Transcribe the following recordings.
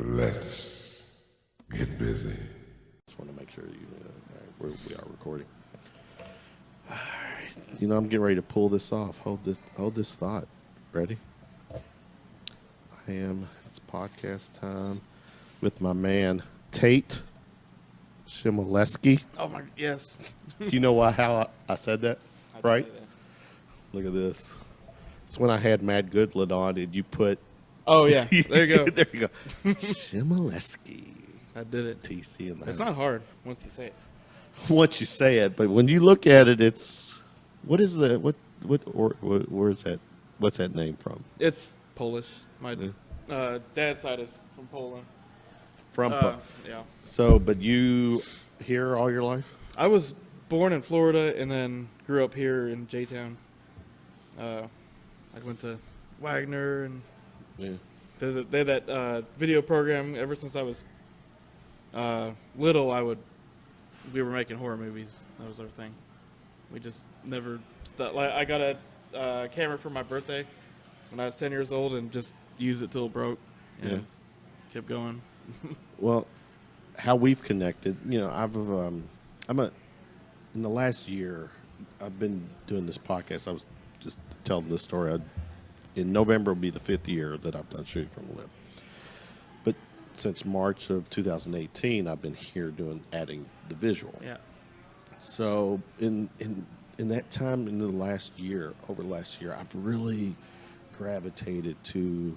Let's get busy. Just want to make sure we are recording. You know, I'm getting ready to pull this off. Hold this thought. Ready? It's podcast time with my man Tate Chmielewski. Oh my, yes. Do you know how I said that? Right? Say that. Look at this. It's when I had Mad Goodlet on and you put. Oh yeah, there you go. There you go. Chmielewski. I did it. TC in the It's house. not hard once you say it. Once you say it, but when you look at it, it's where is that? What's that name from? It's Polish. My dad's side is from Poland. Yeah. So, but you here all your life? I was born in Florida and then grew up here in J-Town. I went to Wagner and Yeah. they had that video program ever since I was little. We were making horror movies. That was our thing. We just never stopped. Like, I got a camera for my birthday when I was 10 years old and just used it till it broke and kept going. Well, how we've connected, you know, in the last year, I've been doing this podcast. I was just telling this story. In November will be the 5th year that I've done Shooting from the Lip. But since March of 2018, I've been here adding the visual. Yeah. So in that time, over the last year, I've really gravitated to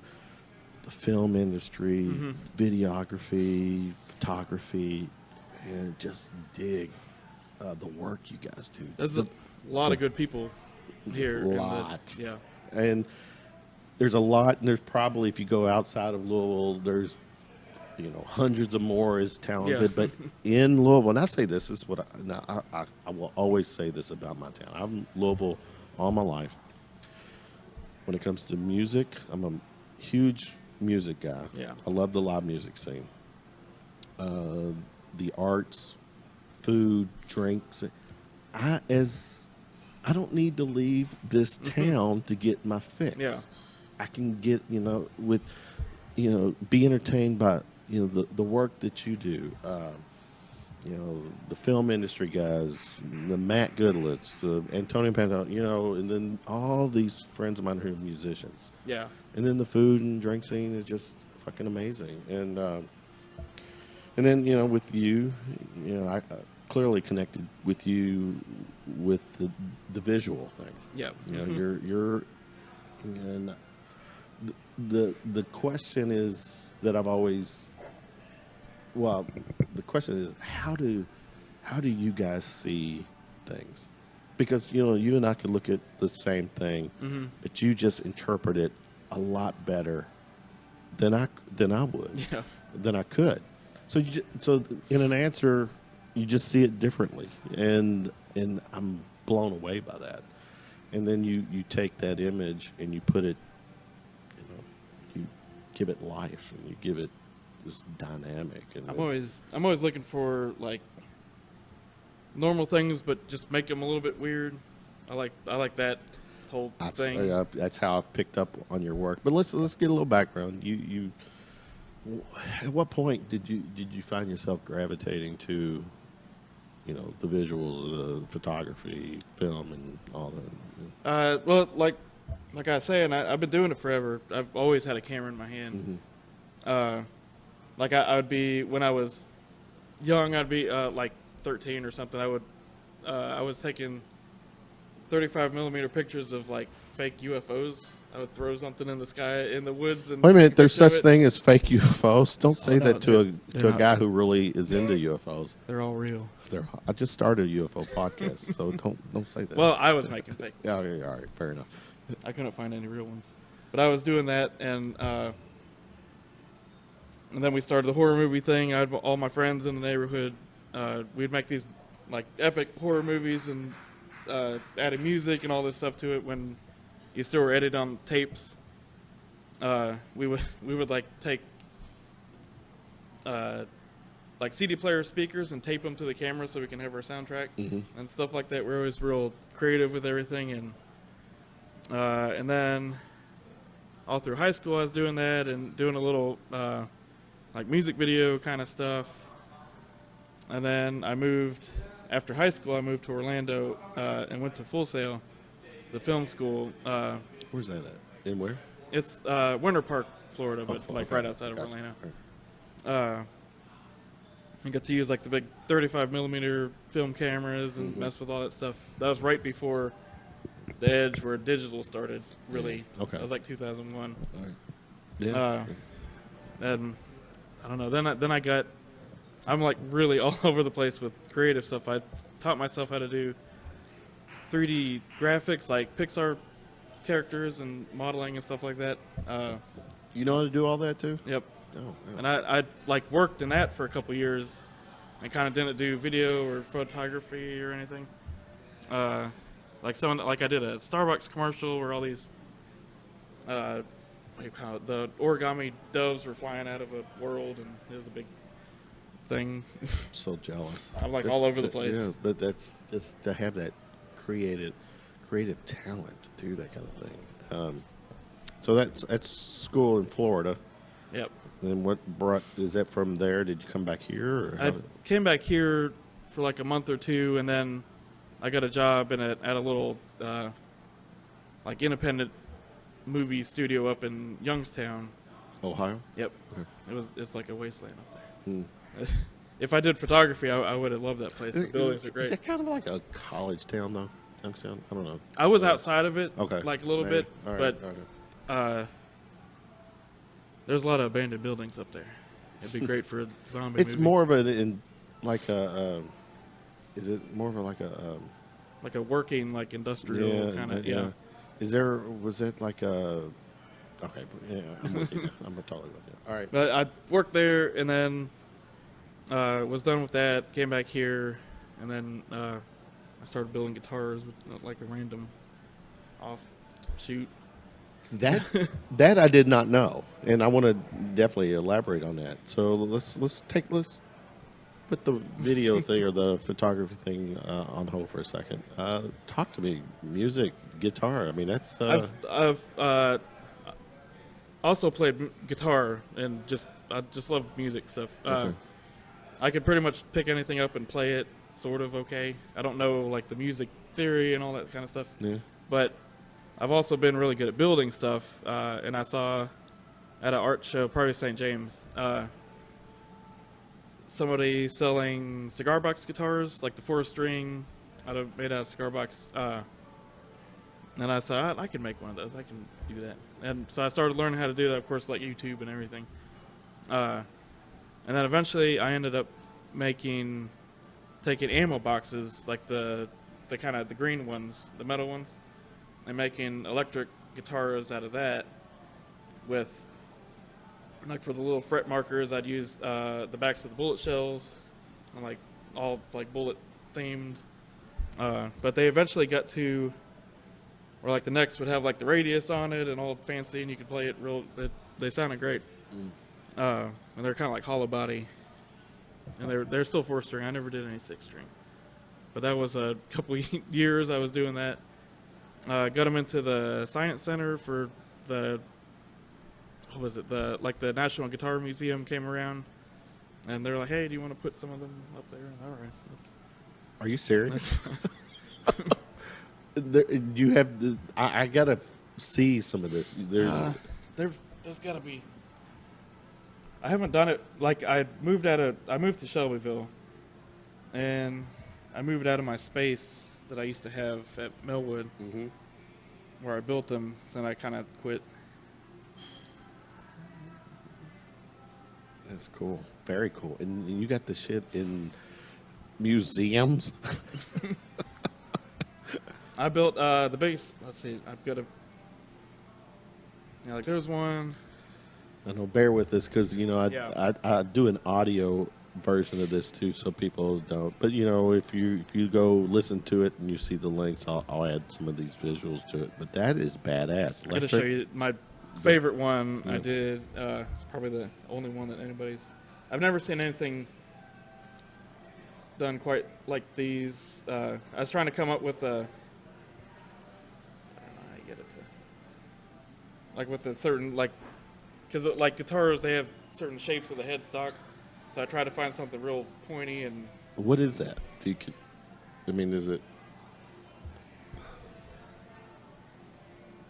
the film industry, videography, photography, and just dig the work you guys do. There's a lot of good people here. Yeah. And there's a lot, and there's probably, if you go outside of Louisville, there's, hundreds of more as talented. Yeah. But in Louisville, and I say this is what I will always say this about my town. I'm in Louisville all my life. When it comes to music, I'm a huge music guy. Yeah. I love the live music scene. The arts, food, drinks. I don't need to leave this town to get my fix. Yeah. I can get, be entertained by, the work that you do. The film industry guys, the Matt Goodlets, the Antonio Pantone, and then all these friends of mine who are musicians. Yeah. And then the food and drink scene is just fucking amazing. And then, with you, I clearly connected with you with the visual thing. Yeah. You're and the question is that I've always, the question is how do you guys see things? Because you and I could look at the same thing, but you just interpret it a lot better than I would, than I could. So so in an answer, you just see it differently, and I'm blown away by that. And then you take that image and you put it, you give it life and you give it this dynamic. And I'm always looking for like normal things, but just make them a little bit weird. I like that whole thing. That's how I've picked up on your work. But let's get a little background. You at what point did you find yourself gravitating to, the visuals, the photography, film, and all that? Well, like I was saying, I've been doing it forever. I've always had a camera in my hand. Like I would be, when I was young, I'd be like 13 or something. I was taking 35 millimeter pictures of like fake UFOs. I would throw something in the sky in the woods. And wait a minute, there's such thing as fake UFOs. Don't say no, that to a not guy who really is into UFOs. They're all real. I just started a UFO podcast, so don't say that. Well, I was making fake. Yeah, all right, fair enough. I couldn't find any real ones, but I was doing that, and then we started the horror movie thing. I had all my friends in the neighborhood. We'd make these like epic horror movies and added music and all this stuff to it. When you still were edited on tapes, we would like take like CD player speakers and tape them to the camera so we can have our soundtrack and stuff like that. We're always real creative with everything, and then all through high school I was doing that and doing a little like music video kind of stuff. And then I moved, after high school, I moved to Orlando and went to Full Sail, the film school. Where's that at? In where? It's Winter Park, Florida, but like okay. right outside of Gotcha. Orlando. I got to use like the big 35 millimeter film cameras and mess with all that stuff. That was right before the edge where digital started, really. Okay. That was like 2001. All right. Yeah. And I don't know. Then I'm like really all over the place with creative stuff. I taught myself how to do 3D graphics, like Pixar characters and modeling and stuff like that. You know how to do all that too? Yep. Oh, yeah. And I like worked in that for a couple years. I kind of didn't do video or photography or anything. Like I did a Starbucks commercial where all these what do you call it? The origami doves were flying out of a world, and it was a big thing. So jealous. I'm like all over the place. Yeah, but that's just to have that creative talent to do that kind of thing. So that's school in Florida. Yep. And is that from there? Did you come back here? Or I came back here for like a month or two, and then I got a job at a little like independent movie studio up in Youngstown. Ohio? Yep. Okay. It's like a wasteland up there. If I did photography, I would have loved that place. The buildings are Is great. that kind of like a college town though? Youngstown? I don't know. I was outside of it, Okay. like a little Maybe. bit, All right. but there's a lot of abandoned buildings up there. It'd be great for a zombie It's movie. more of is it more of like a working, like industrial kind of, yeah. Was it like a, okay, yeah, I'm with you. I'm totally with you. All right. But I worked there, and then was done with that, came back here, and then I started building guitars with like a random offshoot. That I did not know, and I want to definitely elaborate on that. So let's put the video thing or the photography thing on hold for a second. Talk to me, music, guitar. I mean, that's. I've also played guitar, and I just love music stuff. Okay. I could pretty much pick anything up and play it sort of okay. I don't know like the music theory and all that kind of stuff. Yeah. But I've also been really good at building stuff, and I saw at an art show, Party St. James, somebody selling cigar box guitars, like the 4-string, made out of cigar box. And I said, I can make one of those. I can do that. And so I started learning how to do that, of course, like YouTube and everything. And then eventually I ended up taking ammo boxes, like the kind of the green ones, the metal ones, and making electric guitars out of that with, like for the little fret markers, I'd use the backs of the bullet shells, and like all like bullet themed. But they eventually got to where like the necks would have like the radius on it and all fancy, and you could play it real. They sounded great. And they're kind of like hollow body, and they're still 4-string. I never did any 6-string, but that was a couple years I was doing that. Got them into the Science Center for the National Guitar Museum came around, and they're like, "Hey, do you want to put some of them up there?" All right. Are you serious? You have I gotta see some of this. There's got to be. I haven't done it. Like I moved to Shelbyville, and I moved out of my space that I used to have at Millwood, where I built them. So then I kind of quit. That's cool. Very cool. And you got the shit in museums? I built the biggest. Let's see. I've got like there's one. I know. Bear with us because Yeah. I do an audio version of this too, so people don't. But if you go listen to it and you see the links, I'll add some of these visuals to it. But that is badass. I'm gonna show you my favorite one. Yeah. I did. It's probably the only one that anybody's. I've never seen anything done quite like these. I was trying to come up with a. I don't know how you get it to. Like with a certain like, because like guitars, they have certain shapes of the headstock. So I tried to find something real pointy and. What is that? I mean, is it?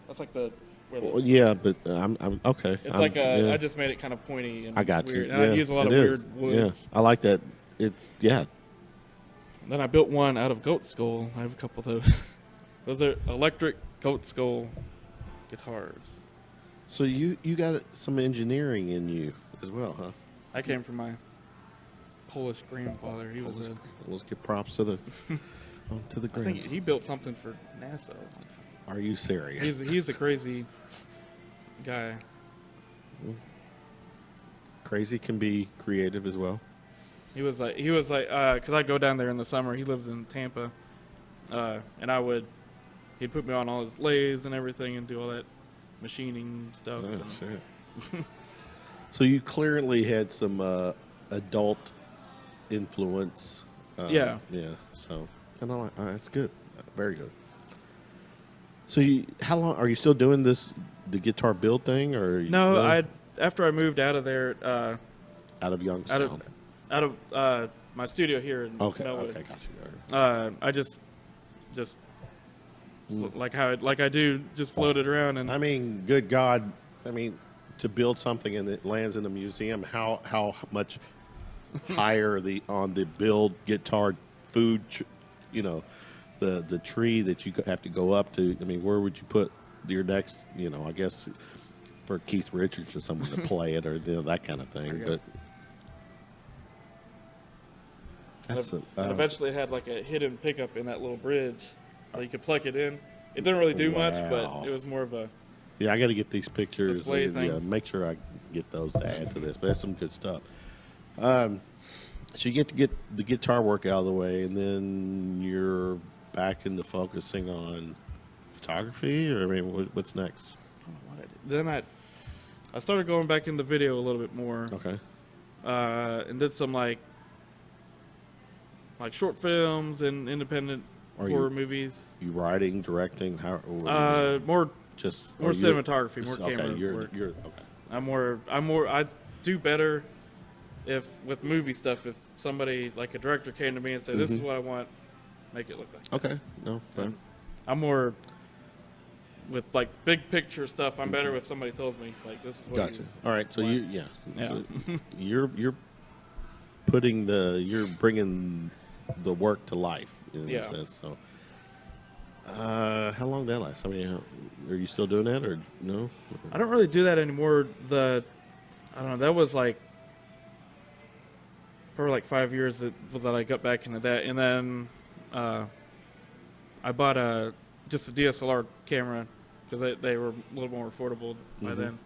That's like the. Well, yeah, but I'm okay. It's yeah. I just made it kind of pointy and I got weird. you. And Yeah, I use a lot of it is. weird woods. Yeah, I like that. It's Then I built one out of goat skull. I have a couple of those. Those are electric goat skull guitars. So you got some engineering in you as well, huh? I came from my Polish grandfather. He was a. Let's give props to the to the I think grand. he built something for NASA. Are you serious? He's a crazy guy. Crazy can be creative as well. He was like because I go down there in the summer. He lives in Tampa, and he'd put me on all his lathes and everything and do all that machining stuff. Oh, and- shit. So you clearly had some adult influence. Yeah. Yeah. So and I like that's good. Very good. So how long are you still doing the guitar build thing, or No, after I moved out of there, out of Youngstown? out of my studio here in Okay, Melwood, okay, got you. I just like I do, just floated around and I mean, good God! I mean, to build something and it lands in a museum, how much higher on the build guitar food, the tree that you have to go up to. I mean, where would you put your next? I guess for Keith Richards or someone to play it or that kind of thing. But that's and eventually it had like a hidden pickup in that little bridge, so you could plug it in. It didn't really do much, but it was more of a yeah. I got to get these pictures. display thing. Yeah, make sure I get those to add to this. But that's some good stuff. So you get the guitar work out of the way, and then you're back into focusing on photography, or I mean, what's next? Then I started going back into video a little bit more. Okay. And did some like short films and independent horror movies. You writing, directing, how? More Just more cinematography, more okay, camera you're, work. You're okay. I'm more. I do better if with movie stuff. If somebody like a director came to me and said, "This is what I want," make it look like. Okay. No, fine. I'm more with like big picture stuff. I'm better if somebody tells me like, "This is what." Gotcha. All right. So want. yeah. Yeah. So you're bringing the work to life in a sense. So, how long did that last? I mean, are you still doing that or no? I don't really do that anymore. I don't know. That was like probably like 5 years that I got back into that, and then I bought just a DSLR camera because they were a little more affordable by then,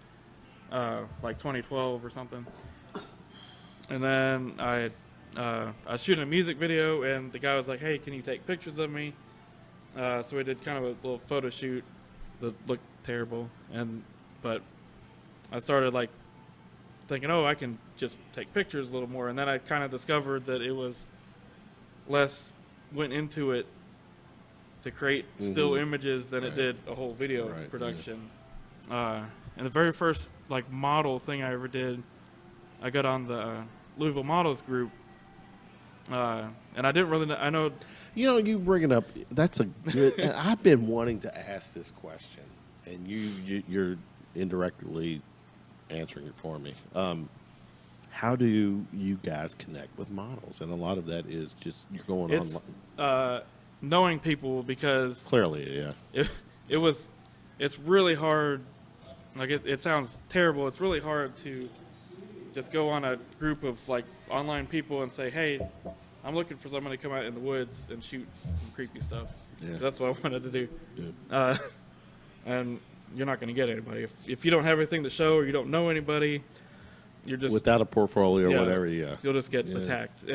like 2012 or something. And then I was shooting a music video, and the guy was like, "Hey, can you take pictures of me?" So we did kind of a little photo shoot that looked terrible, but I started like thinking, "Oh, I can just take pictures a little more," and then I kind of discovered that it was less went into it to create still images than it did a whole video production. And the very first like model thing I ever did, I got on the Louisville Models group, and I didn't really know. I know, You bring it up. That's a good. And I've been wanting to ask this question, and you're indirectly answering it for me. How do you guys connect with models? And a lot of that is just you're going online. Knowing people, because Clearly, yeah. It's really hard. Like it sounds terrible. It's really hard to just go on a group of like online people and say, "Hey, I'm looking for somebody to come out in the woods and shoot some creepy stuff." Yeah. That's what I wanted to do. Yeah. And you're not going to get anybody if you don't have anything to show or you don't know anybody. You're just Without a portfolio or whatever, yeah. You'll just get attacked.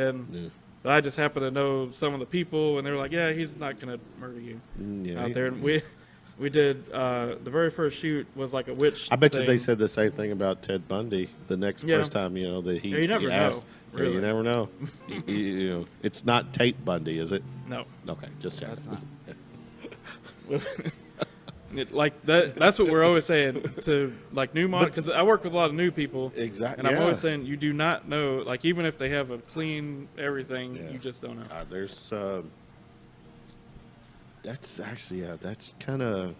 But I just happen to know some of the people, and they're like, "Yeah, he's not going to murder you out there." And we did the very first shoot was like a witch. I bet you thing. they said the same thing about Ted Bundy the first time, that he. Yeah, you never asked, know. Really. You never know. It's not Tate Bundy, is it? No. Okay, just checking. That's not. Like that's what we're always saying to like new mod, because I work with a lot of new people. Exactly. And I'm always saying you do not know, like even if they have a clean everything, you just don't know. There's that's actually that's kind of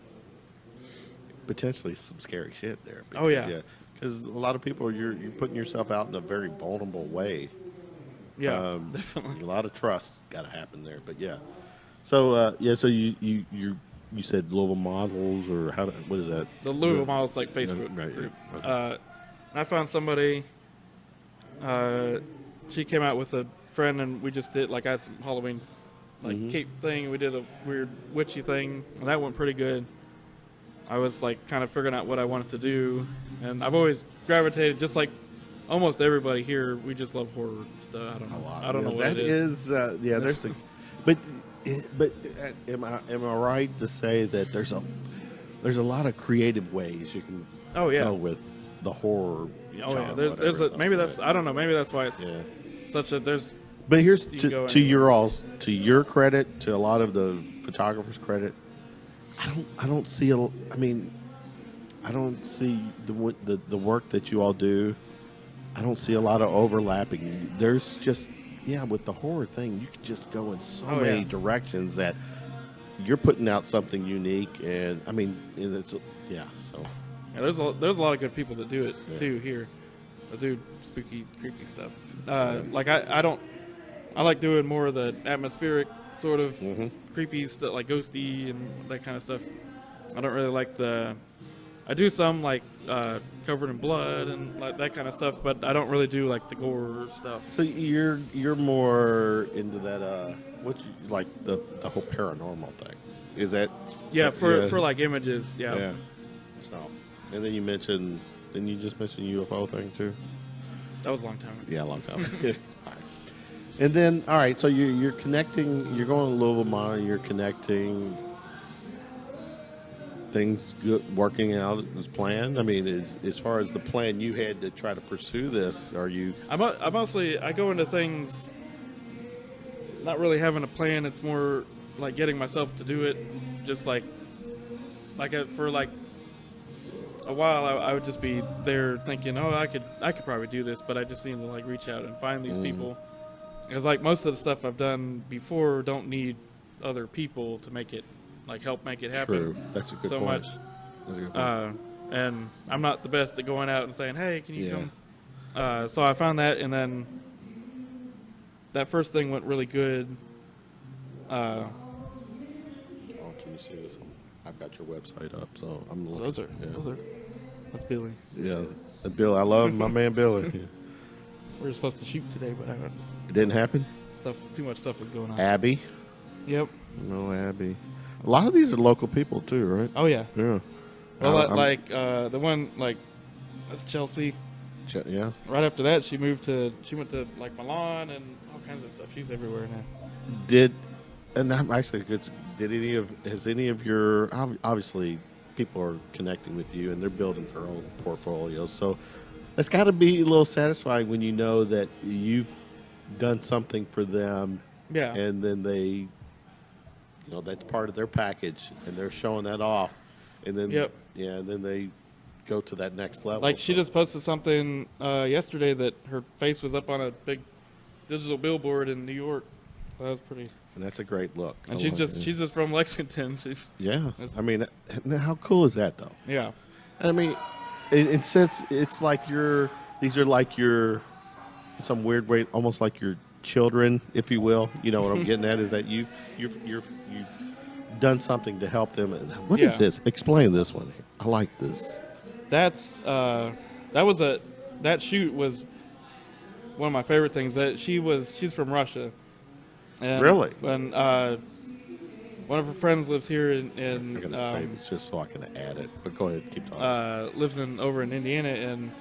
potentially some scary shit there. Oh, yeah. Because a lot of people you're putting yourself out in a very vulnerable way. Yeah, definitely. A lot of trust got to happen there, but yeah. So so you said Louisville Models, or what is that? The Louisville Models like Facebook Right. group. Okay. I found somebody. She came out with a friend, and we just did like I had some Halloween cape thing. We did a weird witchy thing, and that went pretty good. I was like kind of figuring out what I wanted to do, and I've always gravitated, just like almost everybody here. We just love horror stuff. I don't know what that it is. There's a, but am I right to say that there's a lot of creative ways you can go with the horror? Maybe that's I don't know. Maybe that's why it's such a there's. But here's to your credit, to a lot of the photographers' credit. I don't see I don't see the work that you all do. I don't see a lot of overlapping. There's just with the horror thing, you can just go in so many directions that you're putting out something unique, and I mean it's so. There's a lot of good people that do it too here. That do spooky, creepy stuff. Like I like doing more of the atmospheric sort of creepy stuff, like ghosty and that kind of stuff. I don't really like I do some like covered in blood and like that kind of stuff, but I don't really do like the gore stuff. So you're more into that like the whole paranormal thing. Is that for like images, So, and then you just mentioned UFO thing too? That was a long time ago. Yeah, a long time. All right. And then, all right, so you're connecting, you're going to Louisville Mine, you're connecting things working out as planned. I mean, as far as the plan you had to try to pursue this, are you? I go into things not really having a plan. It's more like getting myself to do it. Just for like a while, I would just be there thinking, oh, I could probably do this, but I just need to like reach out and find these people. Because like most of the stuff I've done before don't need other people to make it, like help make it happen. True, that's a good point. Much. That's a good point. And I'm not the best at going out and saying, hey, can you come? So I found that, and then that first thing went really good. Can you see this? I've got your website up, so I'm looking. Those are. That's Billy. Yeah, Bill. I love my man Billy. We were supposed to shoot today, but it didn't happen. Too much stuff was going on. Abby. Yep. No, Abby. A lot of these are local people too, right? Oh yeah. Yeah. Well, the one that's Chelsea. Yeah. Right after that, she went to like Milan and all kinds of stuff. She's everywhere now. Has any of your, obviously people are connecting with you and they're building their own portfolios. So it's got to be a little satisfying when you know that you've done something for them. Yeah. And then they, that's part of their package and they're showing that off. And then, and then they go to that next level. Like she just posted something yesterday that her face was up on a big digital billboard in New York. That was pretty. And that's a great look. And she's just from Lexington. I mean, how cool is that though? Yeah. I mean, it says it's like these are like some weird way, almost like your children, if you will. You know what I'm getting at is that you've done something to help them. And what is this? Explain this one. I like this. That shoot was one of my favorite things. She's from Russia. And really? When one of her friends lives here in I'm gonna save it just so I can add it. But go ahead, keep talking. Lives over in Indiana, and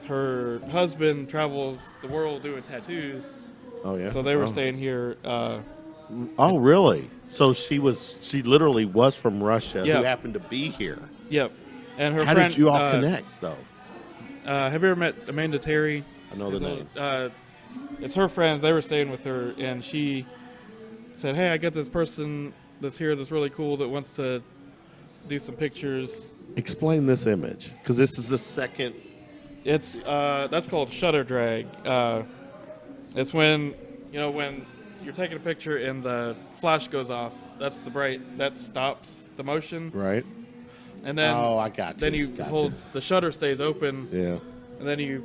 her husband travels the world doing tattoos. Oh yeah. So they were staying here. Oh really? So she literally was from Russia who happened to be here. Yep. And her How friend, did you all connect though? Have you ever met Amanda Terry? I know the name. It's her friend. They were staying with her, and she said, "Hey, I got this person that's here that's really cool that wants to do some pictures. Explain this image, because this is the second. It's that's called shutter drag. It's when when you're taking a picture and the flash goes off. That's that stops the motion. Right. And then I got you. Then you Gotcha. hold the shutter stays open. Yeah. And then you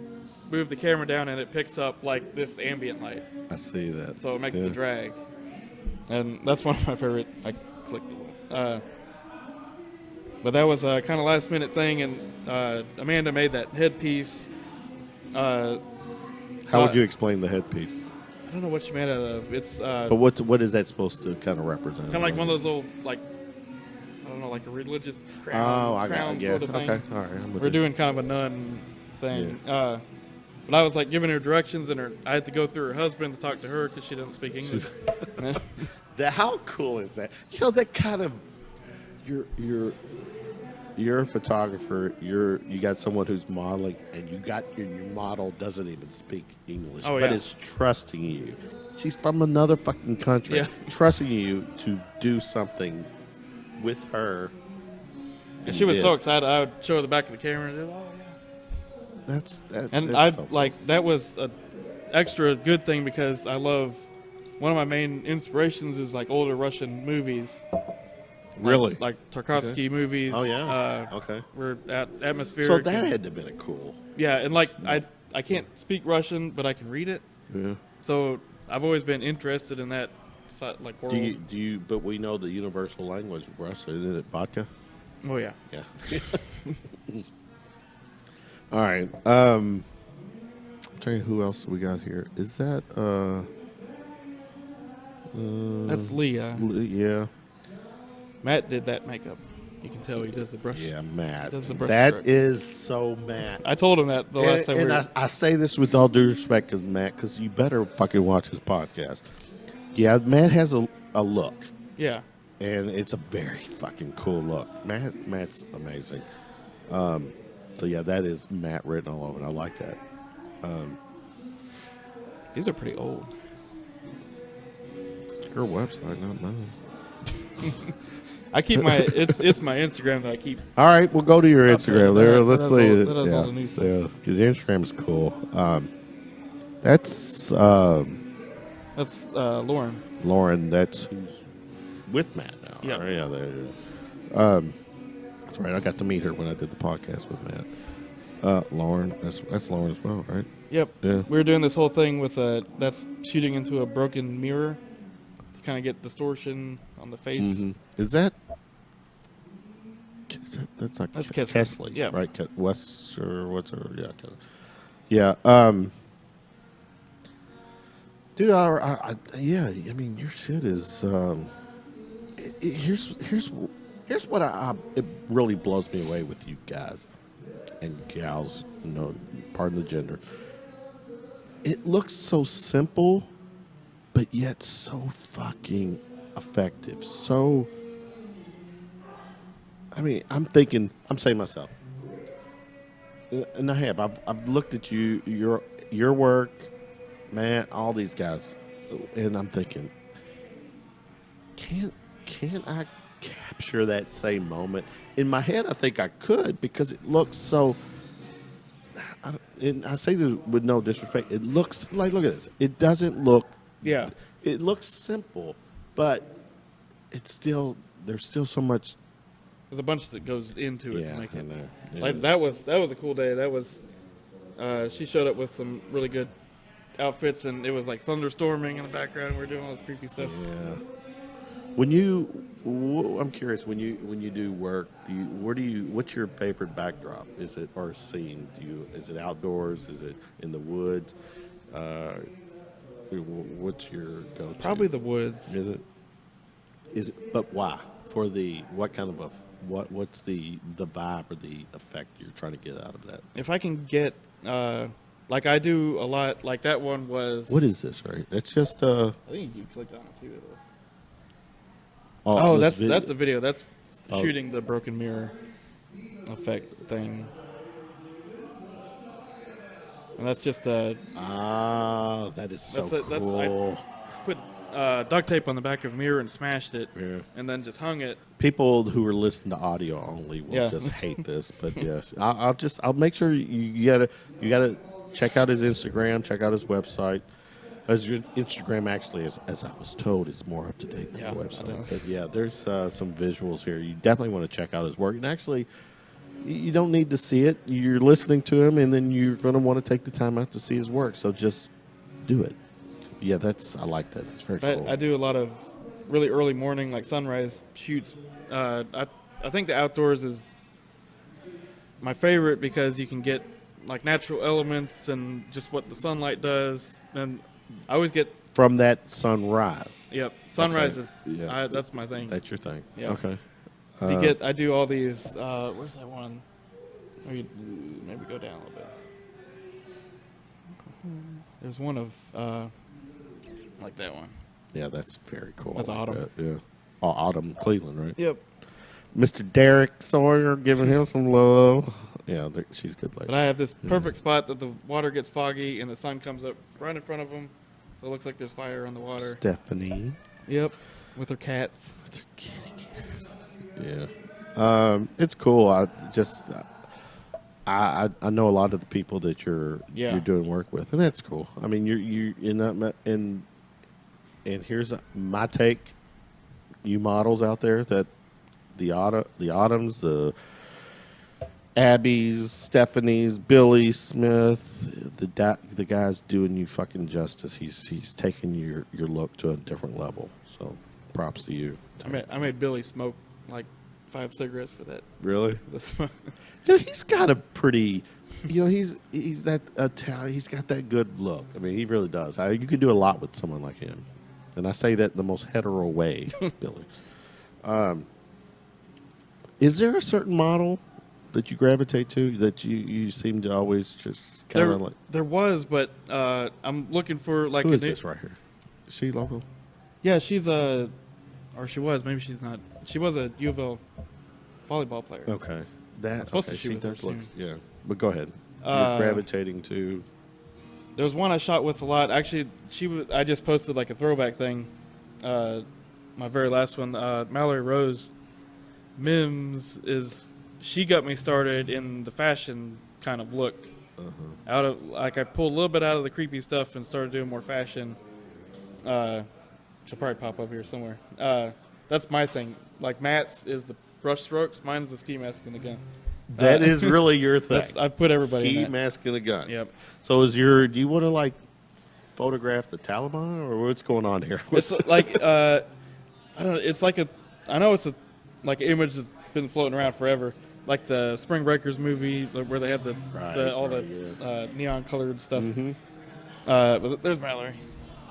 move the camera down and it picks up like this ambient light. I see that. So it makes the drag. And that's one of my favorite. I clicked it. But that was a kind of last minute thing, and Amanda made that headpiece. How would you explain the headpiece? I don't know what she made out of. It's But what is that supposed to kind of represent? kind of like one of those old like I don't know, like a religious crown sort of thing. Okay, all right. I'm with We're you. doing kind of a nun thing. But I was like giving her directions, and I had to go through her husband to talk to her because she doesn't speak English. How cool is that? That kind of you're a photographer. You got someone who's modeling, and your model doesn't even speak English, but is trusting you. She's from another fucking country, trusting you to do something with her. And she was so excited. I would show her the back of the camera, and that's that was an extra good thing because I love one of my main inspirations is like older Russian movies. Really? Like Tarkovsky movies. Oh, yeah. Okay. We're at atmospheric. So that had to have been a cool. Yeah, and like I can't speak Russian, but I can read it. Yeah. So I've always been interested in that like world. Do you? But we know the universal language of Russia, isn't it? Vodka. Oh yeah. Yeah. All right. I'm trying who else we got here. Is that That's Leah. Yeah. Matt did that makeup. You can tell he does the brush. Yeah, Matt. Does the brush That stroke. is so Matt. I told him that the last time we and were. I say this with all due respect, because you better fucking watch his podcast. Yeah, Matt has a look. Yeah. And it's a very fucking cool look. Matt's amazing. So yeah, that is Matt written all over it. I like that. These are pretty old. It's your website, not mine. I keep my it's my Instagram that I keep. All right, we'll go to your Instagram there. Let's see. That has all the new stuff. Yeah, because Instagram is cool. That's Lauren. Lauren. That's who's with Matt now. Yeah. Right? Yeah. There it is. That's right. I got to meet her when I did the podcast with Matt. Lauren. That's Lauren as well, right? Yep. Yeah. We were doing this whole thing with that's shooting into a broken mirror to kind of get distortion on the face. Mm-hmm. Is that that's not That's Kesley, yeah. right? What's her? Yeah, yeah. Dude, yeah. I mean, your shit is. Here's what it really blows me away with you guys and gals. Pardon the gender. It looks so simple, but yet so fucking effective. So, I mean, I'm saying to myself, and I've looked at your work, man, all these guys, and I'm thinking, can I capture that same moment? In my head, I think I could because it looks so. And I say this with no disrespect. It looks like, look at this. It doesn't look. Yeah. It looks simple, but there's still so much. There's a bunch that goes into it Yeah, to make I it. know. Yeah. Like that was a cool day. That was she showed up with some really good outfits, and it was like thunderstorming in the background. We were doing all this creepy stuff. Yeah. I'm curious. When you do work, what's your favorite backdrop? Is it or scene? Is it outdoors? Is it in the woods? What's your go-to? Probably the woods. Is it? But why? What kind of what's the vibe or the effect you're trying to get out of that? If I can get like I do a lot. Like that one was. What is this? Right? It's just I think you clicked on it too. Oh, that's the video. That's shooting the broken mirror effect thing. And that's just that is so cool. I put duct tape on the back of a mirror and smashed it, Yeah. and then just hung it. People who are listening to audio only will Yeah. just hate this, but yes, I'll make sure you gotta check out his Instagram, check out his website. As your Instagram actually, as I was told, is more up to date than Yeah, the it website. is. But yeah, there's some visuals here. You definitely want to check out his work. And actually, you don't need to see it. You're listening to him, and then you're going to want to take the time out to see his work. So just do it. Yeah, I like that. That's very cool. I do a lot of really early morning, like sunrise shoots. I think the outdoors is my favorite because you can get like natural elements and just what the sunlight does. And I always get From that sunrise. sunrise Okay. is Yeah. that's my thing. That's your thing. Yeah. Okay. So I do all these. Where's that one? Maybe go down a little bit. There's one of like that one. Yeah, that's very cool. That's I like Autumn. that, yeah. Oh, Autumn, Cleveland, right? Yep. Mr. Derek Sawyer giving him some love. Yeah, she's good lady. But I have this perfect spot that the water gets foggy and the sun comes up right in front of them, so it looks like there's fire on the water. Stephanie. Yep. With her cats. Yeah. It's cool. I know a lot of the people that you're doing work with, and that's cool. I mean, you in that and here's my take. You models out there that the Autumns, the Abby's, Stephanie's, Billy Smith, the guy's doing you fucking justice. He's taking your look to a different level. So props to you. I made Billy smoke like 5 cigarettes for that. Really? The smoke. Dude, he's got a pretty, he's got that good look. I mean, he really does. You could do a lot with someone like him, and I say that in the most hetero way, Billy. Is there a certain model that you gravitate to that you seem to always just kind of like? There was, but I'm looking for like Who is this right here? Is she local? Yeah, she's or she was. Maybe she's not. She was a U of L volleyball player. Okay, that's supposed to okay. shoot She with her does look. soon. Yeah, but go ahead. You're gravitating to. There was one I shot with a lot. Actually, I just posted like a throwback thing. My very last one, Mallory Rose Mims she got me started in the fashion kind of look. Out of like I pulled a little bit out of the creepy stuff and started doing more fashion. She'll probably pop up here somewhere. That's my thing. Like Matt's is the brush strokes. Mine's the ski mask and the gun. That is really your thing. I put everybody ski in that. mask and a gun. Yep. So do you want to like photograph the Taliban or what's going on here? It's like I don't know. It's like I know it's like an image that's been floating around forever. Like the Spring Breakers movie where they have all the neon colored stuff. Mm-hmm. But there's Mallory.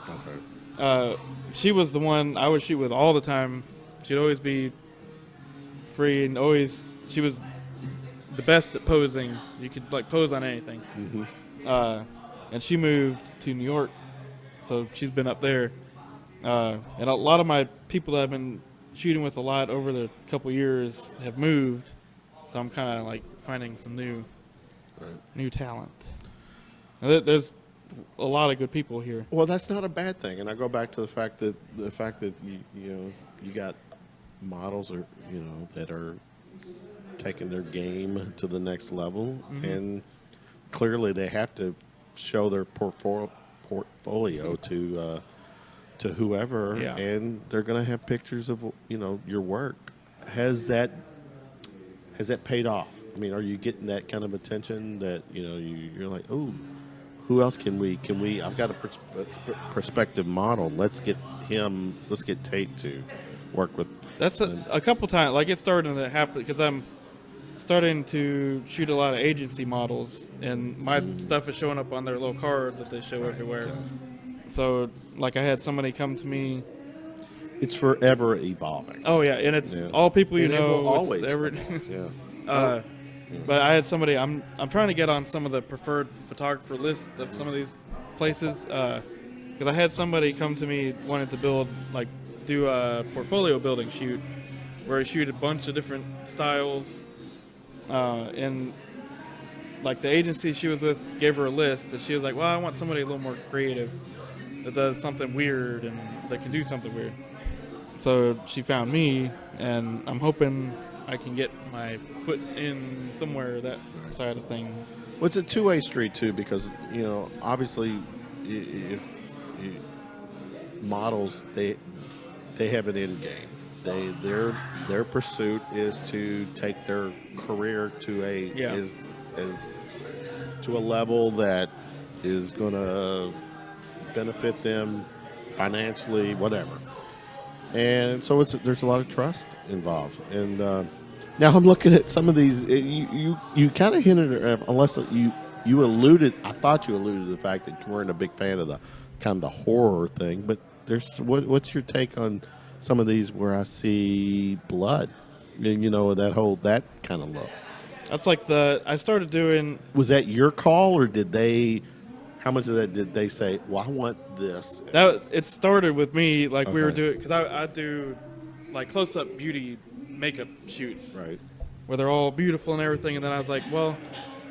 Okay. She was the one I would shoot with all the time. She'd always be free and she was the best at posing. You could like pose on anything. Mm-hmm. And she moved to New York, so she's been up there. And a lot of my people that I've been shooting with a lot over the couple years have moved, so I'm kind of like finding some new talent. Now, there's a lot of good people here. Well, that's not a bad thing, and I go back to the fact that you got models that are taking their game to the next level, and clearly they have to show their portfolio to whoever, and they're going to have pictures of your work. Has that paid off? I mean, are you getting that kind of attention that you're like, oh, who else can we? I've got a prospective model. Let's get Tate to work with. That's a couple times. Like it's starting to happen because I'm starting to shoot a lot of agency models, and my stuff is showing up on their little cards that they show everywhere. So, like, I had somebody come to me. It's forever evolving. Oh yeah, and it's all people you And it know. will always. Yeah. But I had somebody. I'm trying to get on some of the preferred photographer list of some of these places because I had somebody come to me wanting to do a portfolio building shoot where he shoot a bunch of different styles, and like the agency she was with gave her a list, and she was like, "Well, I want somebody a little more creative." that does something weird and that can do something weird. So she found me, and I'm hoping I can get my foot in somewhere that side of things. Well, it's a two-way street too, because obviously, if models they have an end game. Their pursuit is to take their career to to a level that is going to benefit them financially, whatever. And so there's a lot of trust involved. And now I'm looking at some of these. You kind of hinted at, unless you alluded. I thought you alluded to the fact that you weren't a big fan of the kind of the horror thing. But what's your take on some of these where I see blood? And, that kind of look. That's like I started doing. Was that your call, or did they? How much of that did they say? Well, I want this. It started with me, like we were Okay. doing, because I do like close-up beauty makeup shoots, Right. where they're all beautiful and everything, and then I was like, well,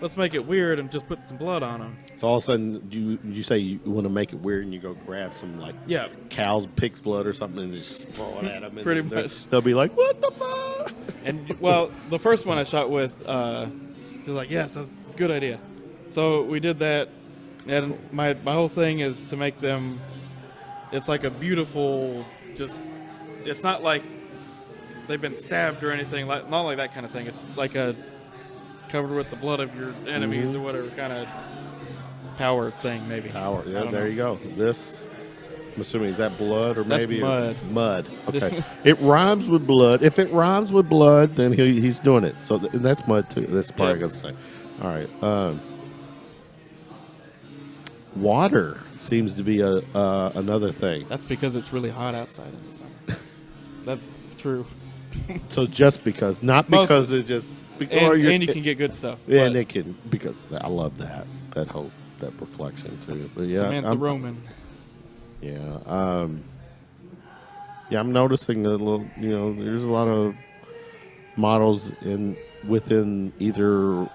let's make it weird and just put some blood on them. So all of a sudden, you say you want to make it weird, and you go grab some Yeah, cow's pig's blood or something, and just throw it at them. Pretty much. They'll be like, "What the fuck?" and well, the first one I shot with, he was like, yes, that's a good idea. So we did that, and cool. my whole thing is to make them. It's like a beautiful, it's not like they've been stabbed or anything, not like that kind of thing. It's like a covered with the blood of your enemies or whatever kind of power thing, maybe. Power. I Yeah, don't there know. you go. This, I'm assuming, is that blood or That's maybe mud. Mud. Okay. It rhymes with blood. If it rhymes with blood, then he's doing it. So and that's mud too. That's part I Yep. got to say. All right. Water seems to be another thing. That's because it's really hot outside in the summer. That's true. So just because, not Most- because it's just. And you can get good stuff. Yeah, but and they can, because I love that reflection too. But yeah, Samantha Roman. yeah, yeah. I'm noticing a little. There's a lot of models within either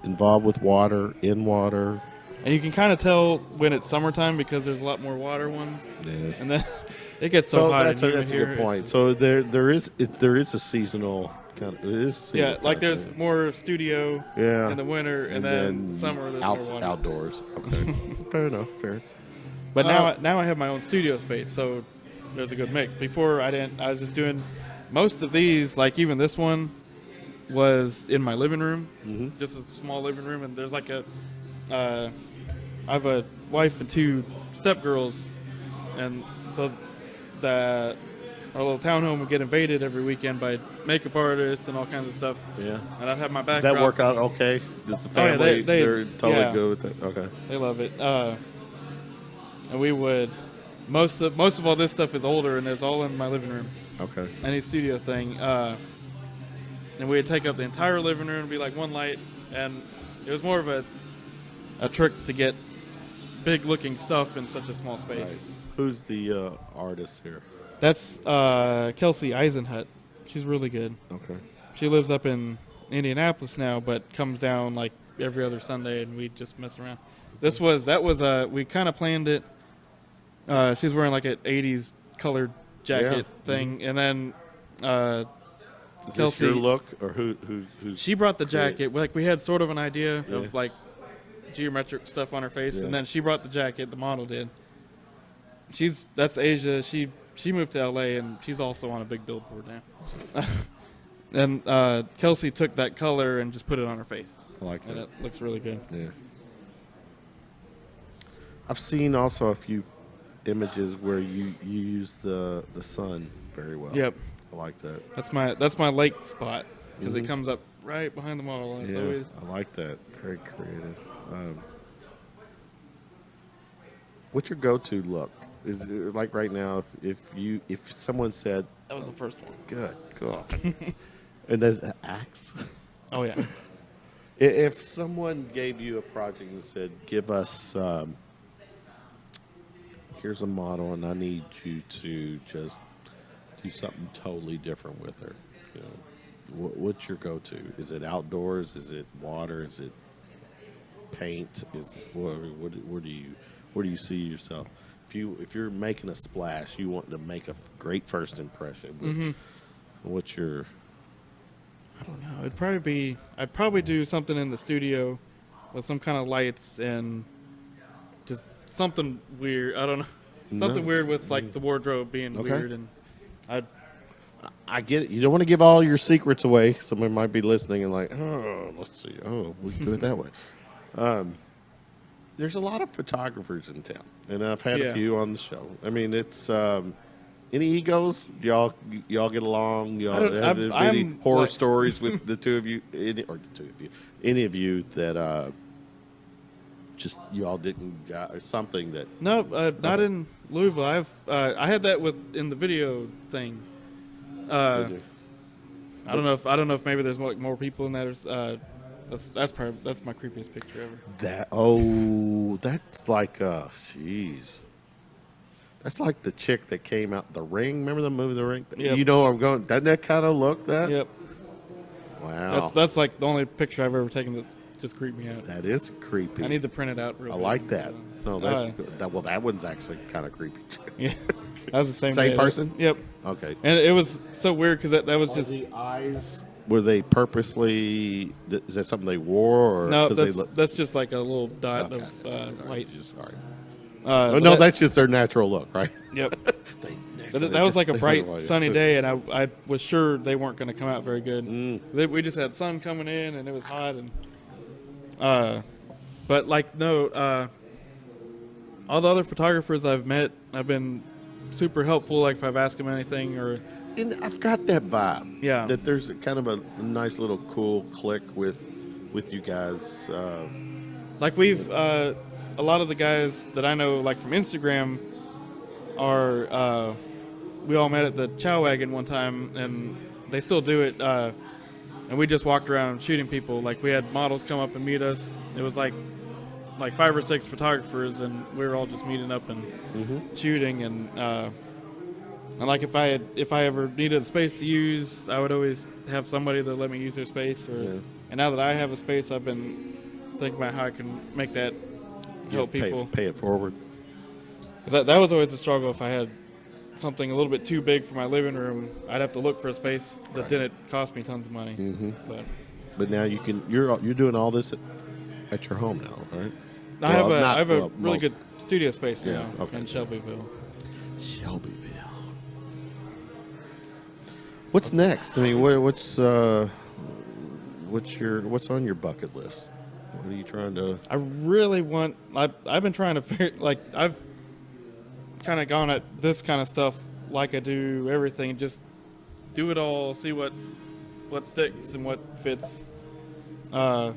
involved with water, in water. And you can kind of tell when it's summertime because there's a lot more water ones. Yeah. And then it gets so So hot that's and humid a here. good point. So there is a seasonal kind of. It is seasonal Yeah, like there's kind of- more studio Yeah. in the winter, and then summer there's more water. outdoors. Okay, fair enough. Fair. But now I have my own studio space, so there's a good mix. Before I didn't. I was just doing most of these. Like even this one was in my living room, just a small living room, and there's like I have a wife and two stepgirls, and so our little townhome would get invaded every weekend by makeup artists and all kinds of stuff. Yeah. And I'd have my Does backdrop. that work out okay? Does the Oh, yeah, family they're totally yeah. good with it? Okay. They love it. And we would most of all this stuff is older, and it's all in my living room. Okay. Any studio thing. And we'd take up the entire living room and be like one light, and it was more of a trick to get big looking stuff in such a small space. Right. Who's the artist here? That's Kelsey Eisenhut. She's really good. Okay. She lives up in Indianapolis now, but comes down like every other Sunday, and we just mess around. We kind of planned it. She's wearing like an '80s colored jacket thing, and then Is Kelsey, this your look, or who's? she brought the created- jacket. Like we had sort of an idea Yeah. of like geometric stuff on her face, Yeah. and then she brought the jacket. The model did. That's Asia. She moved to LA, and she's also on a big billboard now. And Kelsey took that color and just put it on her face, I like and that. it looks really good. Yeah. I've seen also a few images where you use the sun very well. Yep, I like that. that's my lake spot because it comes up right behind the model, and it's Yeah, always I like that. Very creative. What's your go-to look? Is it, like right now, if someone said, that was the first one. "Good, cool," and there's an axe. Oh yeah, If someone gave you a project and said, "Give us, here's a model, and I need you to just do something totally different with her," what's your go-to? Is it outdoors? Is it water? Is it paint? Is where do you see yourself? If you're making a splash, you want to make a great first impression. What's your? I don't know. I'd probably do something in the studio with some kind of lights and just something weird. I don't know. Something weird with like the wardrobe being weird, and I get it. You don't want to give all your secrets away. Someone might be listening and like, oh, let's see. Oh, we can do it that way. There's a lot of photographers in town, and I've had a few on the show. I mean, it's any egos? Y'all get along? Y'all have any horror stories with the two of you, any of you that just y'all didn't got or something that? No, not in Louisville. I had that in the video thing. I don't know if maybe there's more people in that. That's my creepiest picture ever. That's like jeez. That's like the chick that came out The Ring. Remember the movie The Ring? Yep. You know where I'm going. Doesn't that kind of look that? Yep. Wow. That's like the only picture I've ever taken that's just creeped me out. That is creepy. I need to print it out real quick. I like that. No, that's good. That one's actually kind of creepy too. Yeah. That was the same Same day. person? Yep. Okay. And it was so weird because that was Are just the eyes. Were they purposely? Is that something they wore? Or no. That's just like a little dot of light. Sorry. That's just their natural look, right? Yep. But that was like a bright, sunny day, and I was sure they weren't going to come out very good. We just had sun coming in, and it was hot, and but like no, all the other photographers I've met, I've been super helpful. Like if I've asked them anything, or and I've got that vibe. Yeah. That there's kind of a nice little cool click with you guys. Like we've a lot of the guys that I know, like from Instagram, are we all met at the Chow Wagon one time, and they still do it. And we just walked around shooting people. Like we had models come up and meet us. It was like 5 or 6 photographers, and we were all just meeting up and shooting. And like if I ever needed a space to use, I would always have somebody that let me use their space. And now that I have a space, I've been thinking about how I can make that help people. Pay it forward. That was always the struggle. If I had something a little bit too big for my living room, I'd have to look for a space that didn't cost me tons of money. But now you're doing all this at your home now, right? I have a really good studio space now in Shelbyville. What's next? I mean, what's on your bucket list? What are you trying to? I really want. I've been trying to figure. Like I've kind of gone at this kind of stuff like I do everything. Just do it all. See what sticks and what fits. I'm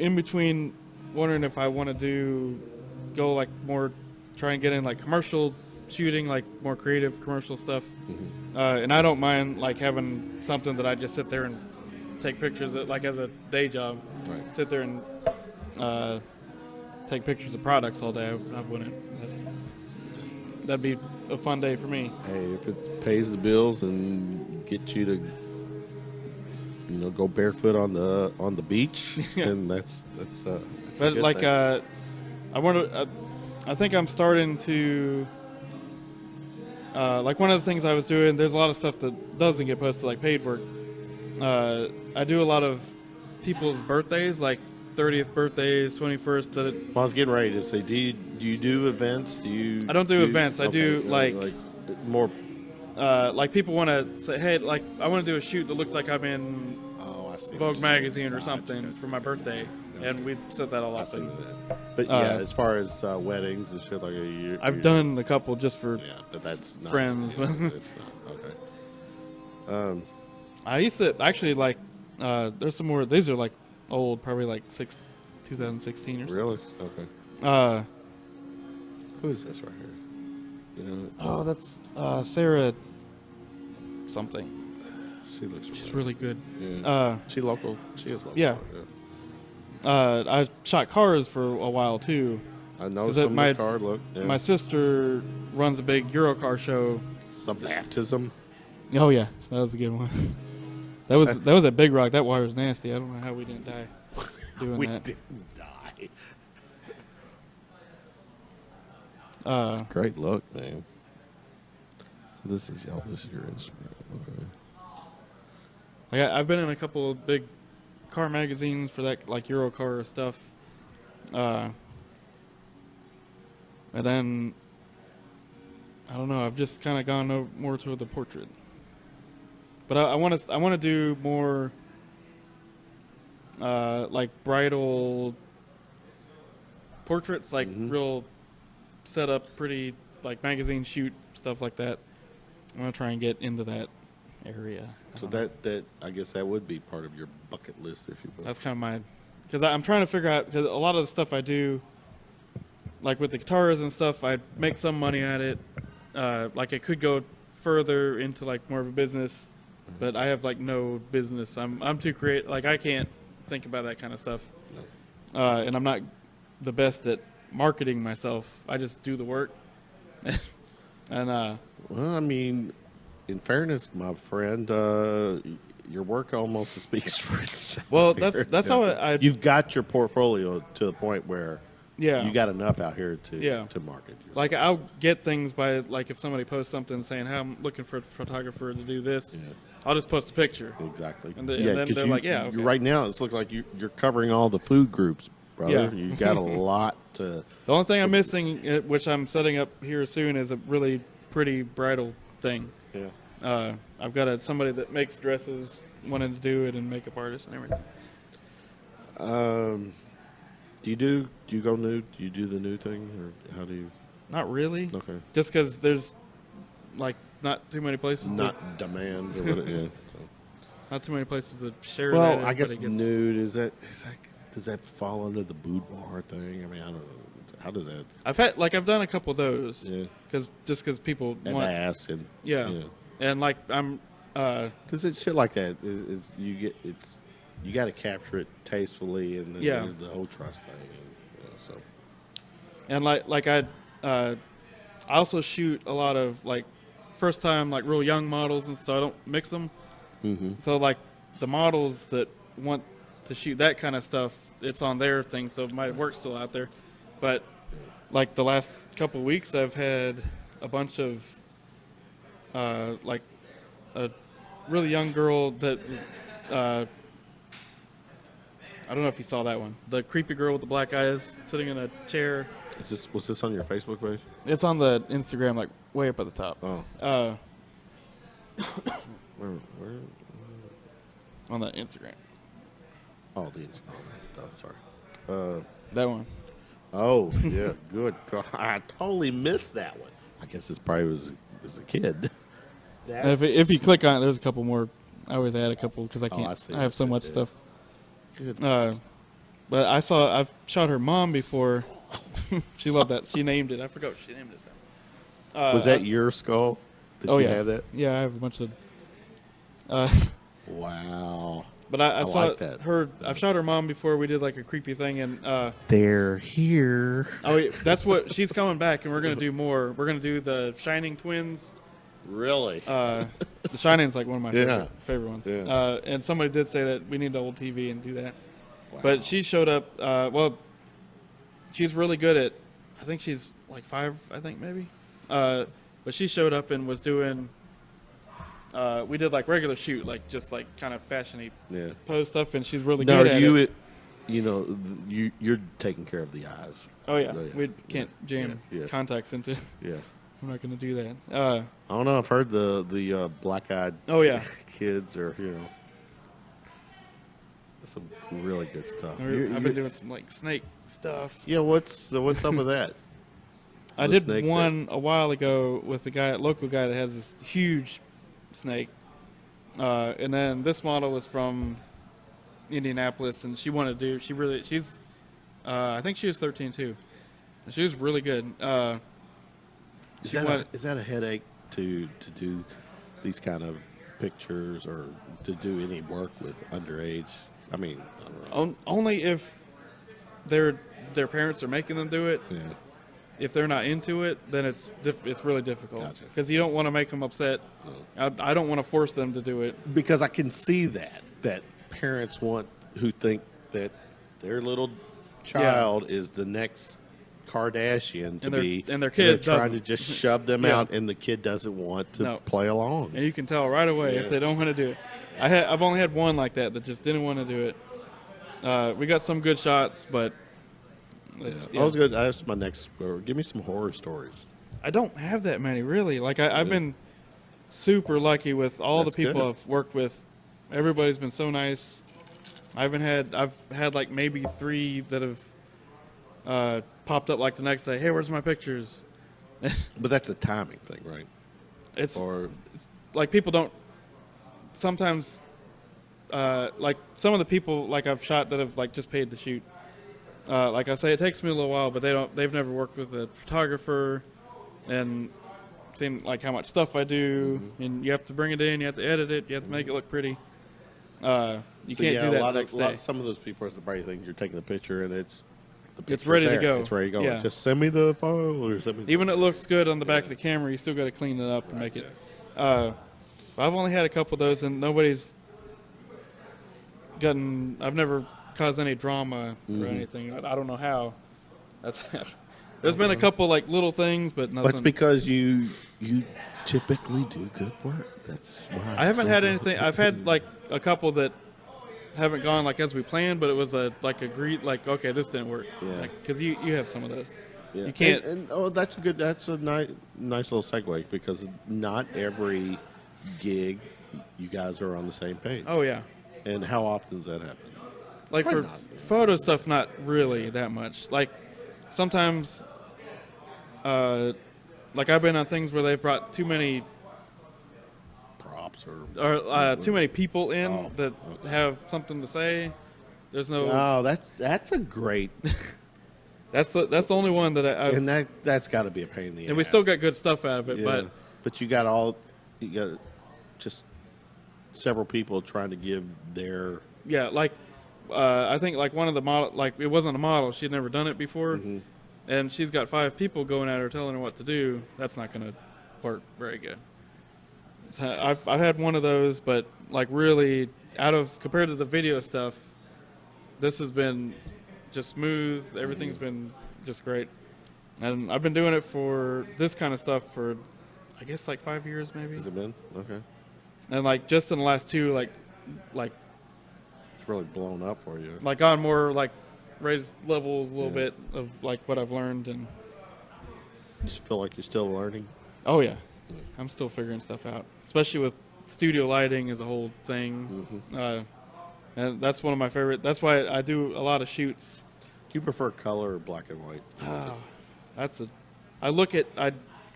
in between wondering if I want to go like more, try and get in like commercial shooting, like more creative commercial stuff. And I don't mind like having something that I just sit there and take pictures of, like as a day job. Right. Sit there and take pictures of products all day. I wouldn't. That'd be a fun day for me. Hey, if it pays the bills and gets you to, go barefoot on the beach, then that's a good like thing. I think I'm starting to like one of the things I was doing. There's a lot of stuff that doesn't get posted, like paid work. I do a lot of people's birthdays, like 30th birthdays, 21st. Well, I was getting ready to say, do you do events? I don't do events. I do like more. Like people want to say, hey, like I want to do a shoot that looks like I'm in Vogue magazine or something for my birthday, and we set that all up. But as far as weddings and shit like that, I've done a couple just for but that's not, friends. But it's not okay. I used to actually like. There's some more. These are like old, probably like 2016 or something. Really? Okay. Who is this right here? Oh, that's Sarah something. She looks. She's really good. Yeah. She local. She is local. Yeah. I shot cars for a while too. I know some of the car look. Yeah. My sister runs a big Euro car show. Some baptism. Oh yeah, that was a good one. That was at Big Rock. That water was nasty. I don't know how we didn't die. doing we that. didn't die. Uh, Great look, man. So this is your Instagram. Okay. like I've been in a couple of big car magazines for that, like Euro car stuff. And then I don't know. I've just kind of gone more to the portrait. But I want to do more like bridal portraits, like real set up, pretty like magazine shoot stuff like that. I'm gonna try and get into that area. So that I guess that would be part of your bucket list, if you will. That's kind of my, because I'm trying to figure out, because a lot of the stuff I do, like with the guitars and stuff, I make some money at it. Like it could go further into like more of a business, but I have like no business. I'm too creative. Like I can't think about that kind of stuff, and I'm not the best at marketing myself. I just do the work, and Well, I mean, in fairness, my friend, your work almost speaks for itself. well, that's how I You've got your portfolio to the point where yeah. you got enough out here to market yourself. Like I'll get things by, like, if somebody posts something saying, "Hey, I'm looking for a photographer to do this," I'll just post a picture. Exactly. And then they're like, "Yeah, okay." Right now, it looks like you're covering all the food groups, brother. Yeah. You got a lot to. The only thing I'm missing, which I'm setting up here soon, is a really pretty bridal thing. Yeah. I've got somebody that makes dresses, wanting to do it, and makeup artist and everything. Do you go nude? Do you do the nude thing, or how do you? Not really. Okay. Just because there's like not too many places. Not demand or what? Yeah. So. Not too many places to share. Well, that I guess everybody gets. nude does that fall under the boudoir thing? I mean, I don't know. How does that? I've done a couple of those. Yeah. Because people And want. ask and Yeah. And like I'm. because it's shit like that. You got to capture it tastefully, and then there's the whole trust thing. And, so. And I also shoot a lot of like first time like real young models, and so I don't mix them. Mm-hmm. So like the models that want to shoot that kind of stuff, it's on their thing, so my work's still out there. But like the last couple of weeks, I've had a bunch of like a really young girl that was. I don't know if you saw that one. The creepy girl with the black eyes sitting in a chair. Was this on your Facebook page? It's on the Instagram, like way up at the top. Oh. Where? On the Instagram. Oh, the Instagram. Oh, sorry. That one. Oh, yeah. Good. God, I totally missed that one. I guess this probably was as a kid. And if you click on it, there's a couple more. I always add a couple because I can't. I see. I have so much Yeah. stuff. Good. But I've shot her mom before. She loved that. She named it. I forgot what she named it. Was that your skull? Did you have that? Yeah, I have a bunch of. Wow. But I saw like that. her. I've shot her mom before. We did like a creepy thing, and They're here. that's what she's coming back, and we're gonna do more. We're gonna do the Shining twins. Really? The Shining's like one of my Yeah. favorite ones. Yeah. And somebody did say that we need an old TV and do that. Wow. But she showed up. Well, she's really good at. I think she's like 5. I think maybe. But she showed up and was doing. We did like regular shoot, like just like kind of fashiony pose stuff, and she's really Now, good at it. You're taking care of the eyes. Oh yeah, Oh, yeah. we can't jam Yeah. contacts into. Yeah. I'm not going to do that. I don't know. I've heard the black-eyed Oh, yeah. kids are, some really good stuff. I've been doing some like snake stuff. Yeah, what's up with that? I The did snake one a while ago with a local guy that has this huge snake, and then this model was from Indianapolis, and she wanted to do. She's, I think she was 13 too. And she was really good. Is that a headache to do these kind of pictures or to do any work with underage? I mean, I don't know. Only if their parents are making them do it. Yeah. If they're not into it, then it's really difficult. Gotcha. Because you don't want to make them upset. No. I don't want to force them to do it. Because I can see that parents who think that their little child is the next Kardashian to be, and their kid they're trying doesn't. to just shove them Yeah. out, and the kid doesn't want to No. play along. And you can tell right away if they don't want to do it. I've only had one like that just didn't want to do it. We got some good shots, but I was good. That's my next. Give me some horror stories. I don't have that many really. Like I've been super lucky with all That's the people good. I've worked with. Everybody's been so nice. I've had like maybe 3 that have popped up like the next day. Hey, where's my pictures? But that's a timing thing, right? It's Or like people don't sometimes like some of the people like I've shot that have like just paid to shoot. Like I say, it takes me a little while, but they've never worked with a photographer and seen like how much stuff I do, and you have to bring it in, you have to edit it, you have to make it look pretty. You can't do that the next day. Some of those people are the bright things. You're taking a picture and it's ready to there. go. It's ready to go. Yeah. Just send me the file or send me. Even it looks good on the back of the camera, you still got to clean it up and make it. I've only had a couple of those, and nobody's gotten. I've never caused any drama or anything. I don't know how. There's been a couple like little things, but nothing. But it's because you typically do good work. That's why. I haven't had anything. I've had like a couple that haven't gone like as we planned, but it was agreed like okay, this didn't work. Yeah. Because you have some of those. Yeah. You can't. And that's a good. That's a nice little segue because not every gig you guys are on the same page. Oh yeah. And how often does that happen? Like Probably for not. photo stuff, not really that much. Like sometimes, like I've been on things where they've brought too many Props or too many people in Oh, that have something to say. There's no. Oh, that's a great. That's the only one that I've. And that's got to be a pain in the ass. And we still got good stuff out of it, Yeah. But you got just several people trying to give their. yeah, like I think like one of the model, like it wasn't a model, she'd never done it before, and she's got 5 people going at her telling her what to do. That's not going to work very good. So I've had one of those, but like really compared to the video stuff, this has been just smooth. Everything's been just great, and I've been doing it for this kind of stuff for I guess like 5 years maybe. Has it been? Okay. And like just in the last 2, like It's really blown up for you. like on more like raised levels a little bit of like what I've learned. And You just feel like you're still learning. oh yeah, I'm still figuring stuff out, especially with studio lighting is a whole thing. And that's one of my favorite. That's why I do a lot of shoots. Do you prefer color or black and white? I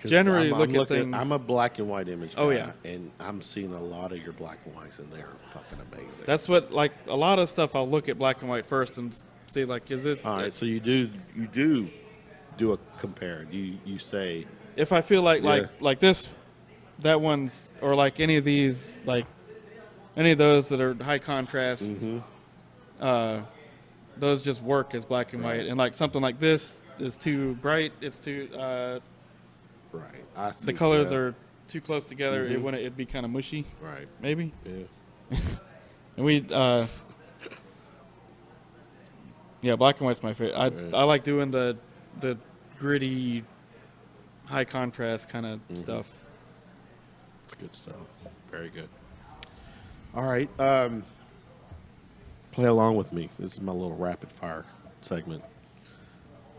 generally look at things. I'm a black and white image guy. Oh, yeah. And I'm seeing a lot of your black and whites, and they're fucking amazing. That's what like a lot of stuff. I'll look at black and white first and see like is this. All right. So you do a compare. You say If I feel like Yeah. like this, that one's or like any of these like any of those that are high contrast, those just work as black and white. And like something like this is too bright. It's too right. I see the colors that. are too close together. It'd be kind of mushy, right. maybe. Yeah. And we yeah, black and white's my favorite. I like doing the gritty, high contrast kind of stuff. Good stuff. Very good. All right. Play along with me. This is my little rapid fire segment.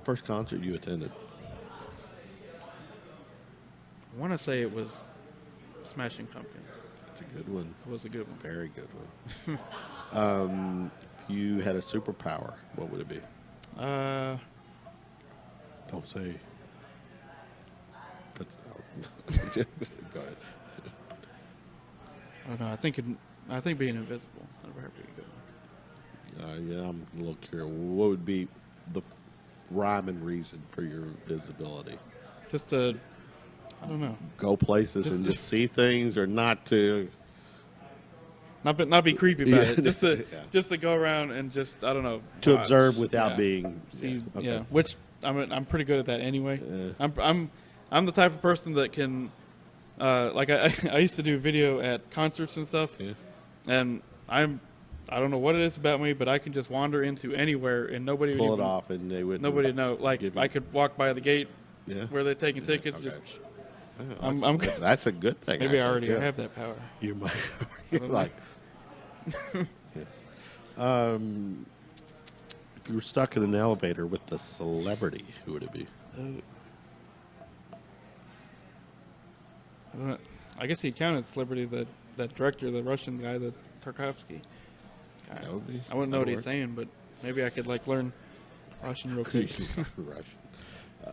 First concert you attended? I want to say it was Smashing Pumpkins. That's a good one. It was a good one. Very good one. If you had a superpower, what would it be? Uh, Don't say. Go ahead. I don't know. I think being invisible. That'd be a good one. Yeah, I'm a little curious. What would be the rhyme and reason for your visibility? Just to, I don't know. Go places and just see things, or not to? Not be creepy about Yeah. it. Just to go around and just I don't know. To watch. observe without Yeah. being. See, okay. yeah. Which I'm pretty good at that anyway. Yeah. I'm the type of person that can, like I used to do video at concerts and stuff, Yeah. and I I don't know what it is about me, but I can just wander into anywhere and nobody Pull would it even, off, and they would. nobody would know. Like give you- I could walk by the gate Yeah. where they're taking tickets. okay. Just Yeah, I'm that's a good thing. maybe I actually. already Yeah. have that power. You might. I don't know. like. Yeah. If you were stuck in an elevator with a celebrity, who would it be? I don't know. I guess he'd count as celebrity. That director, the Russian guy, the Tarkovsky. That would be. I wouldn't know what that'd he's saying, but maybe I could like learn Russian real quick. work.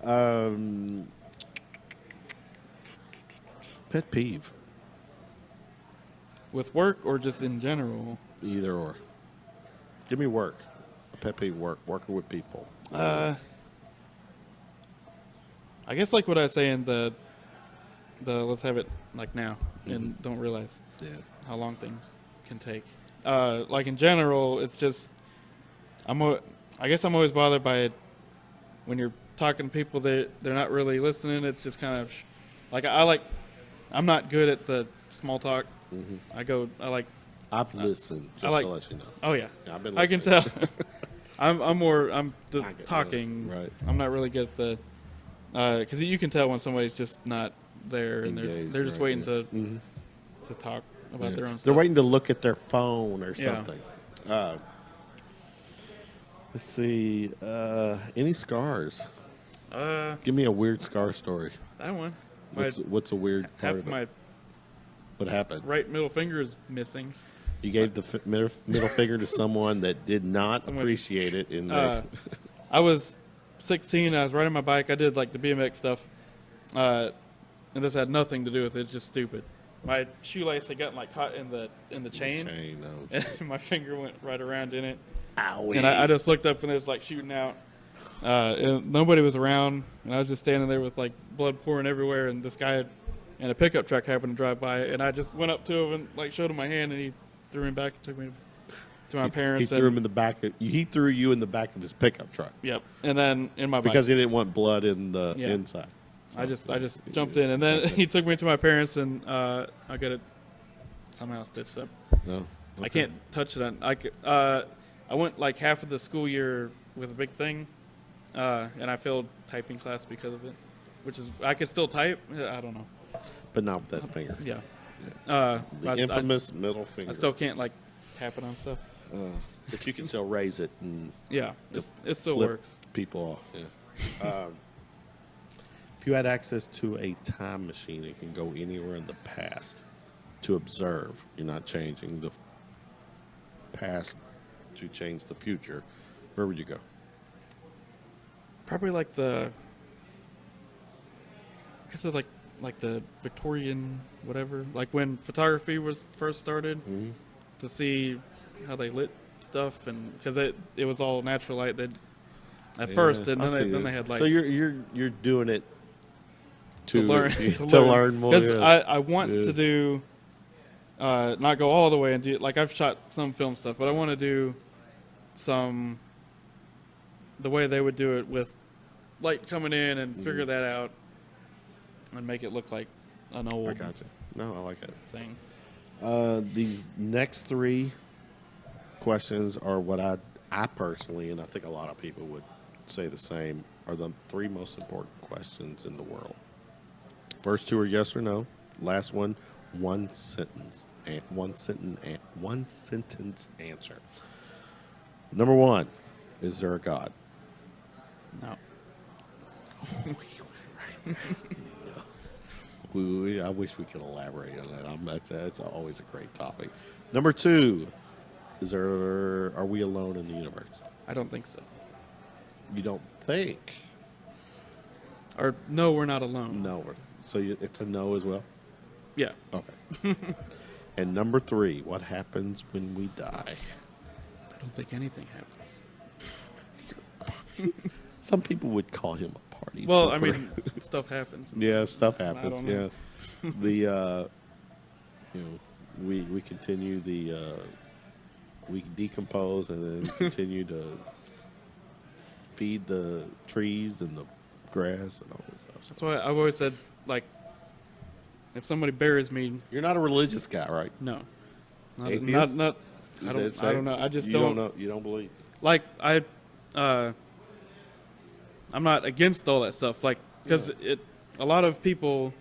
Russian. Pet peeve. With work or just in general? Either or. Give me work. A pet peeve work. Working with people. I guess like what I was saying, the let's have it like now and don't realize Yeah. how long things can take. Like in general, it's just I guess I'm always bothered by it when you're talking to people that they're not really listening. It's just kind of like I'm not good at the small talk. I've listened, just like- to let you know. Oh yeah, Yeah, I've been I can listening. tell. I'm the I get- talking. right. I'm not really good at the because you can tell when somebody's just not there and Engaged, they're just right, waiting yeah. to talk about Yeah. their own stuff. They're waiting to look at their phone or Yeah. something. Let's see. Any scars? Give me a weird scar story. That one. What's a weird part Half of of my it? What happened? right middle finger is missing. You gave the middle finger to someone that did not Someone- appreciate it. In I was 16. I was riding my bike. I did like the BMX stuff, and this had nothing to do with it. It's just stupid. My shoelace had gotten like caught in the chain, no. and my finger went right around in it. Owie. And I just looked up and it was like shooting out. And nobody was around, and I was just standing there with like blood pouring everywhere. And this guy and a pickup truck happened to drive by, and I just went up to him and like showed him my hand, and he threw me back, took me to my He parents. threw him in the back. He threw you in the back of his pickup truck Yep. And then in my because bike, he didn't want blood in the Yeah. inside. I just jumped in, and then he took me to my parents, and I got it somehow stitched up. No, I can't touch it. I went like half of the school year with a big thing, and I failed typing class because of it. Which is I could still type. I don't know. but not with that finger. Yeah. The infamous middle finger. I still can't like tap it on stuff. But you can still raise it and Yeah, it still flip works. people off. Yeah. If you had access to a time machine, it can go anywhere in the past to observe. You're not changing the past to change the future. Where would you go? Probably like I guess it's like the Victorian whatever, like when photography was first started, to see how they lit stuff, and because it was all natural light at first, and then they had lights. So you're doing it to learn to learn more. Because Yeah. I want to do not go all the way and do like I've shot some film stuff, but I want to do some the way they would do it with light coming in and figure that out and make it look like an old I got you. No, I like it. thing. These next three questions are what I personally, and I think a lot of people would say the same, are the three most important questions in the world. First two are yes or no. Last one, one sentence answer. Number one, is there a God? No. I wish we could elaborate on that. That's always a great topic. Number two, are we alone in the universe? I don't think so. You don't think? Or no, we're not alone. No. So it's a no as well? Yeah. Okay. And number three, what happens when we die? I don't think anything happens. Some people would call him a party. Well, I pooper. mean, stuff happens. Yeah, stuff happens. I don't know. Yeah, we continue we decompose and then continue to feed the trees and the grass and all this stuff. That's why I've always said, like, if somebody buries me, You're not a religious guy, right? no, Atheist? not I don't know. I just you don't know. You don't believe. like I'm not against all that stuff. Like because a lot of people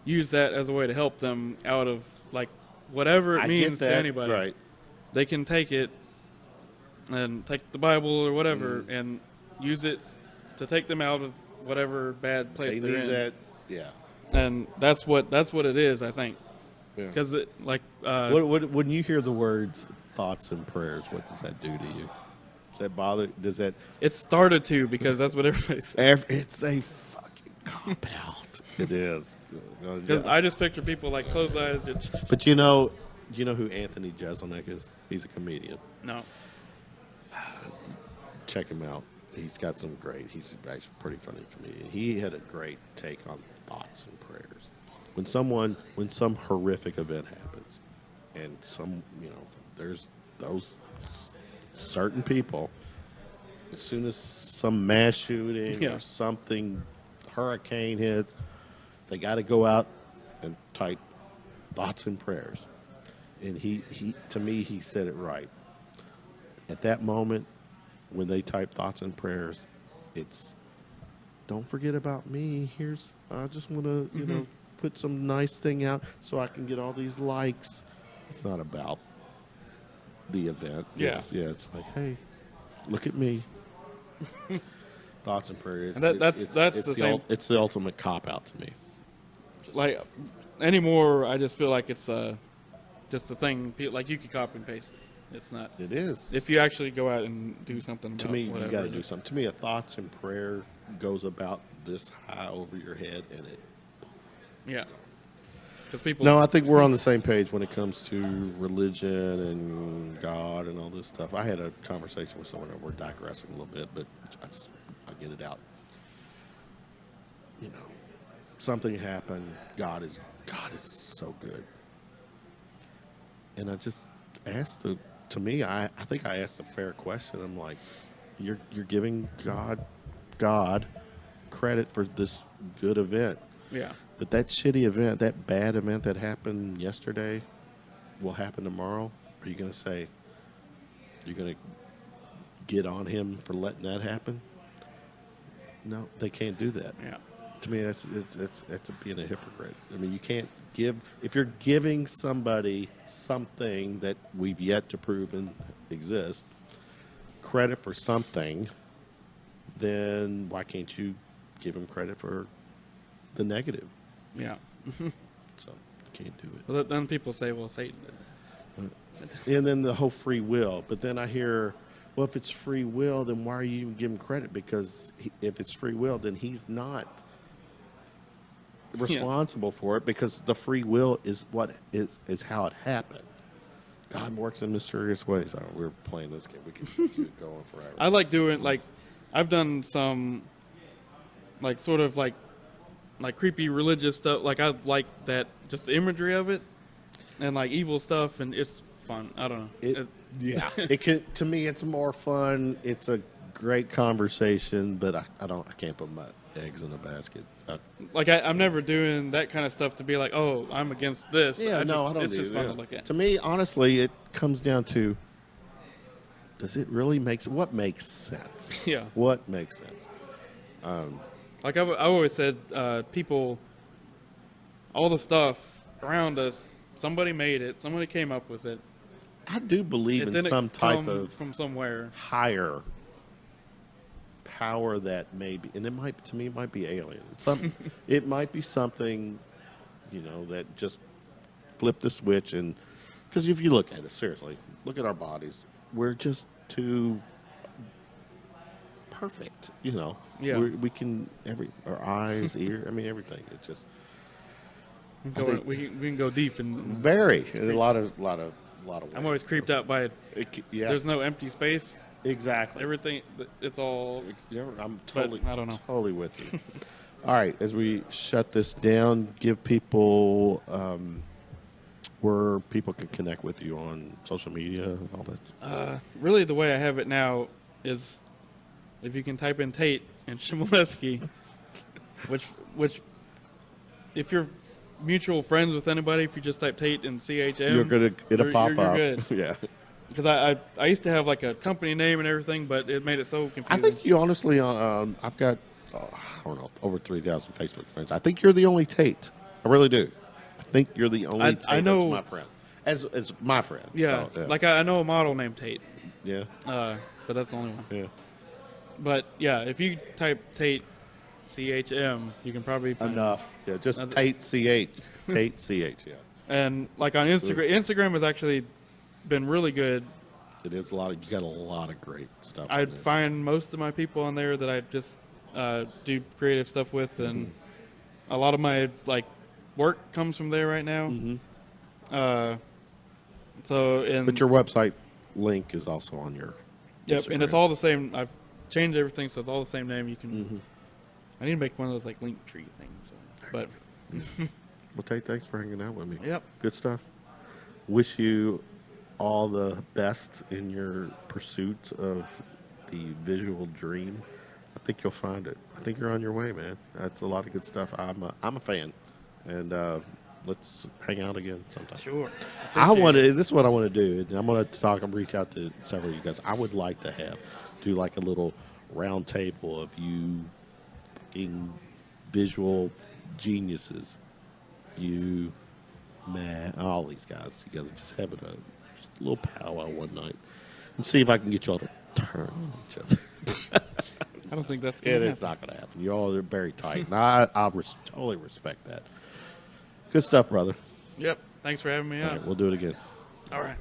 use that as a way to help them out of like whatever it I means get that. to anybody. Right. They can take it and take the Bible or whatever and use it to take them out of whatever bad place They they're need in. that. Yeah. And that's what it is, I think. Yeah. Because When you hear the words thoughts and prayers, what does that do to you? Does that bother? Does that? it started to because that's what everybody says. It's a fucking cop out. It is. Because I just picture people like closed eyes. Just, But you know who Anthony Jeselnik is? He's a comedian. no. Check Check him out. He's got some great. He's actually a pretty funny comedian. He had a great take on thoughts and prayers. When some horrific event happens, and there's those certain people. As soon as some mass shooting or something, hurricane hits, they got to go out and type thoughts and prayers. And he to me, he said it right. At that moment, when they type thoughts and prayers, it's don't forget about me. I just want to put some nice thing out so I can get all these likes. It's not about the event. Yeah. It's like, hey, look at me. Thoughts and prayers. And that's the same. It's the ultimate cop out to me. Like anymore, I just feel like it's just a thing. Like you can copy and paste it. It's not. It is. If you actually go out and do something about To me, whatever you got to it do is. something. To me, a thoughts and prayer goes about this high over your head, and it. Yeah. Because people. No, I think we're on the same page when it comes to religion and God and all this stuff. I had a conversation with someone, and we're digressing a little bit, but I get it out. Something happened. God is so good. And I just asked to me, I think I asked a fair question. I'm like, you're giving God credit for this good event. Yeah. But that shitty event, that bad event that happened yesterday will happen tomorrow. Are you going to say you're going to get on him for letting that happen? No, they can't do that. Yeah. To me, that's being a hypocrite. I mean, you can't give if you're giving somebody something that we've yet to prove exists credit for something. Then why can't you give him credit for the negative? Yeah. So you can't do it. Well, then people say, well, Satan did that. And then the whole free will. But then I hear, well, if it's free will, then why are you even giving credit? Because if it's free will, then he's not responsible for it, because the free will is what is how it happened. God works in mysterious ways. We're playing this game. We can keep going forever. I like doing I've done some sort of like creepy religious stuff. Like I like that, just the imagery of it, and like evil stuff, and it's fun. I don't know. It can, to me, it's more fun. It's a great conversation, but I can't put my eggs in a basket. I'm never doing that kind of stuff to be like, oh, I'm against this. I don't. It's just fun to look at. To me, honestly, it comes down to, does it really what makes sense? Yeah. What makes sense? Like I always said, people, all the stuff around us, somebody made it. Somebody came up with it. I do believe It in didn't some type come of from somewhere. higher power that may be, and it might be alien. It might be something, that just flipped the switch. And because if you look at it seriously, look at our bodies, we're just too perfect. Yeah. We can our eyes, ear. I mean, everything. It's just We can go deep and very a lot of ways. I'm always creeped out by it. Yeah, There's no empty space. exactly. Everything, it's all. I'm totally, I don't know. totally with you. All right, as we shut this down, give people where people can connect with you on social media and all that. Really, the way I have it now is, if you can type in Tate and Chmielewski, which, if you're mutual friends with anybody, if you just type Tate and CHM, It'll pop you're up. good. Yeah. because I used to have like a company name and everything, but it made it so confusing. I think you honestly, I've got, I don't know, over 3,000 Facebook friends. I think you're the only Tate. I really do. I think you're the only Tate I know, that's my friend. As my friend. Yeah, So, like I know a model named Tate, yeah. but that's the only one. Yeah. But yeah, if you type Tate, CHM, you can probably find Enough. Yeah, just Another- Tate CH. Tate CH, yeah. And like on Instagram has actually been really good. It is you got a lot of great stuff. I on there. find most of my people on there that I just do creative stuff with, and a lot of my like work comes from there right now. But your website link is also on your yep, Instagram. and it's all the same. I've changed everything, so it's all the same name. You can. I need to make one of those like link tree things, but Well, Tate, thanks for hanging out with me. Yep. Good stuff. Wish you all the best in your pursuit of the visual dream. I think you'll find it. I think you're on your way, man. That's a lot of good stuff. I'm a fan, and let's hang out again sometime. sure. This is what I want to do. And I'm going to reach out to several of you guys. I would like to do like a little round table of you fucking visual geniuses. You, man, all these guys together, just having a little powwow one night, and see if I can get you all to turn on each other. I don't think that's gonna It's happen. not going to happen. You all are very tight, and I totally respect that. Good stuff, brother. Yep. Thanks for having me All on. right, we'll do it again. All right.